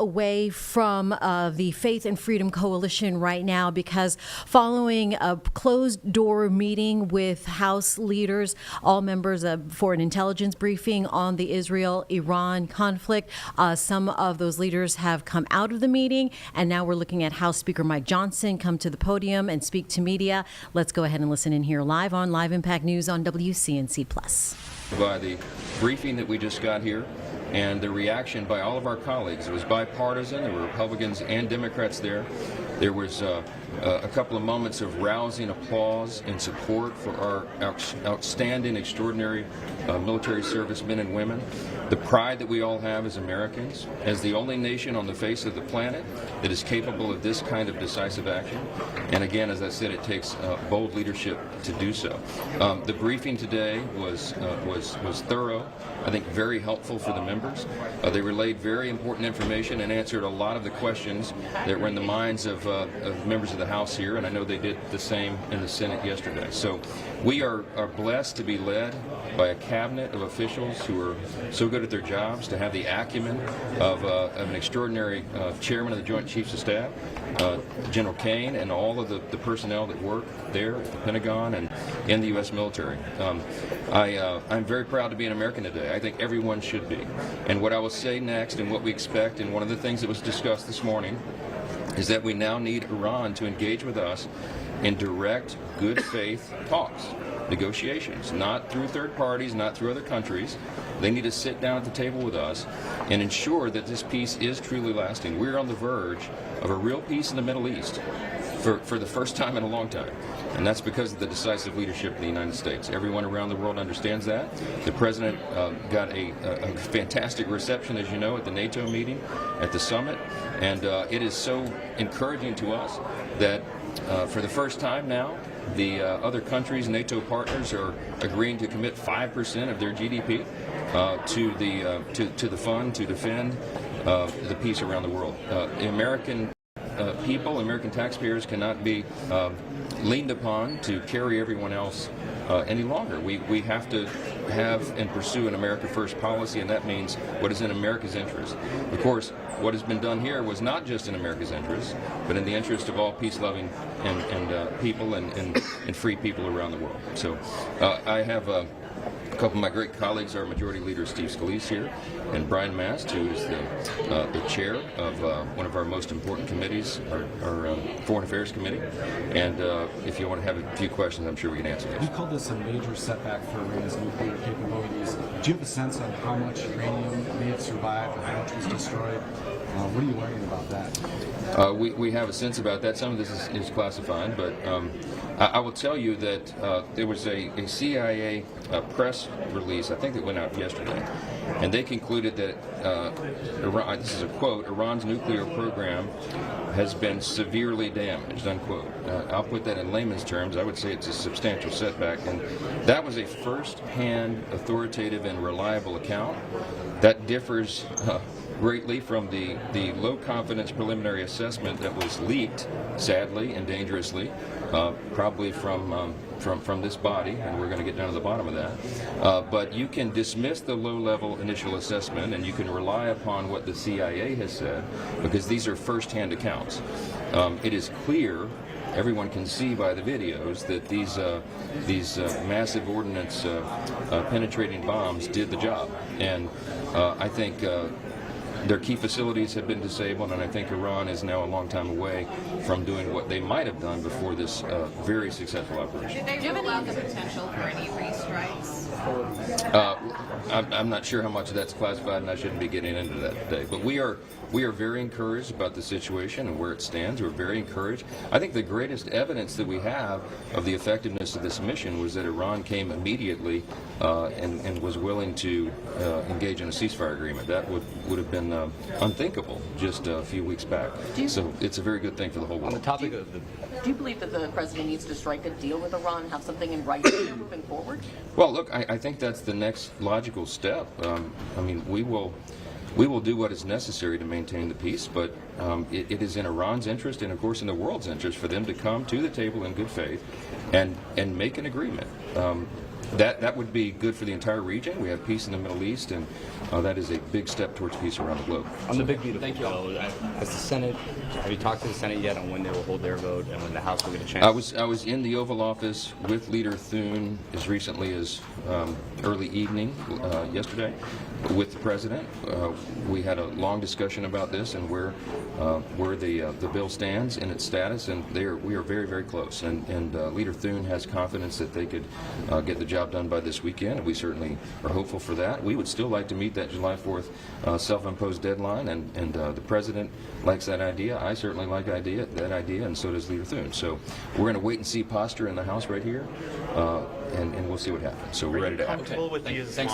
away from the Faith and Freedom Coalition right now, because following a closed-door meeting with House leaders, all members for an intelligence briefing on the Israel-Iran conflict, some of those leaders have come out of the meeting, and now we're looking at House Speaker Mike Johnson come to the podium and speak to media. Let's go ahead and listen in here live on Live Impact News on WCNC+. By the briefing that we just got here and the reaction by all of our colleagues. It was bipartisan. There were Republicans and Democrats there. There was a couple of moments of rousing applause and support for our outstanding, extraordinary military servicemen and women. The pride that we all have as Americans, as the only nation on the face of the planet that is capable of this kind of decisive action. And again, as I said, it takes bold leadership to do so. The briefing today was thorough, I think very helpful for the members. They relayed very important information and answered a lot of the questions that were in the minds of members of the House here, and I know they did the same in the Senate yesterday. So we are blessed to be led by a cabinet of officials who are so good at their jobs, to have the acumen of an extraordinary chairman of the Joint Chiefs of Staff, General Kane, and all of the personnel that work there at the Pentagon and in the U.S. military. I'm very proud to be an American today. I think everyone should be. And what I will say next and what we expect, and one of the things that was discussed this morning, is that we now need Iran to engage with us in direct, good faith talks, negotiations, not through third parties, not through other countries. They need to sit down at the table with us and ensure that this peace is truly lasting. We're on the verge of a real peace in the Middle East for the first time in a long time. And that's because of the decisive leadership of the United States. Everyone around the world understands that. The President got a fantastic reception, as you know, at the NATO meeting, at the summit. And it is so encouraging to us that for the first time now, the other countries, NATO partners, are agreeing to commit 5% of their GDP to the fund to defend the peace around the world. The American people, American taxpayers, cannot be leaned upon to carry everyone else any longer. We have to have and pursue an America First policy, and that means what is in America's interest. Of course, what has been done here was not just in America's interest, but in the interest of all peace-loving and people and free people around the world. So I have a couple of my great colleagues, our Majority Leader Steve Scalise here, and Brian Mast, who is the chair of one of our most important committees, our Foreign Affairs Committee. And if you want to have a few questions, I'm sure we can answer those. You called this a major setback for Iran's nuclear capabilities. Do you have a sense on how much uranium may have survived or how much was destroyed? What are you worrying about that? We have a sense about that. Some of this is classified, but I will tell you that there was a CIA press release, I think that went out yesterday, and they concluded that, Iran, this is a quote, Iran's nuclear program has been severely damaged, unquote. I'll put that in layman's terms. I would say it's a substantial setback, and that was a first-hand, authoritative, and reliable account. That differs greatly from the low-confidence preliminary assessment that was leaked, sadly and dangerously, probably from this body, and we're going to get down to the bottom of that. But you can dismiss the low-level initial assessment, and you can rely upon what the CIA has said, because these are first-hand accounts. It is clear, everyone can see by the videos, that these massive ordnance penetrating bombs did the job. And I think their key facilities have been disabled, and I think Iran is now a long time away from doing what they might have done before this very successful operation. Do you allow the potential for any restrikes? I'm not sure how much of that's classified, and I shouldn't be getting into that today. But we are very encouraged about the situation and where it stands. We're very encouraged. I think the greatest evidence that we have of the effectiveness of this mission was that Iran came immediately and was willing to engage in a ceasefire agreement. That would have been unthinkable just a few weeks back. So it's a very good thing for the whole world. On the topic of do you believe that the president needs to strike a deal with Iran, have something in writing moving forward? Well, look, I think that's the next logical step. I mean, we will do what is necessary to maintain the peace, but it is in Iran's interest and, of course, in the world's interest for them to come to the table in good faith and make an agreement. that would be good for the entire region. We have peace in the Middle East, and that is a big step towards peace around the globe. On the big beautiful bill, has the Senate, have you talked to the Senate yet on when they will hold their vote and when the House will get a chance? I was in the Oval Office with Leader Thune as recently as early evening yesterday with the President. We had a long discussion about this and where the bill stands in its status, and we are very, very close. And Leader Thune has confidence that they could get the job done by this weekend, and we certainly are hopeful for that. We would still like to meet that July 4th self-imposed deadline, and the President likes that idea. I certainly like that idea, and so does Leader Thune. So we're in a wait-and-see posture in the House right here, and we'll see what happens. So we're ready to act. Comfortable with the Islamic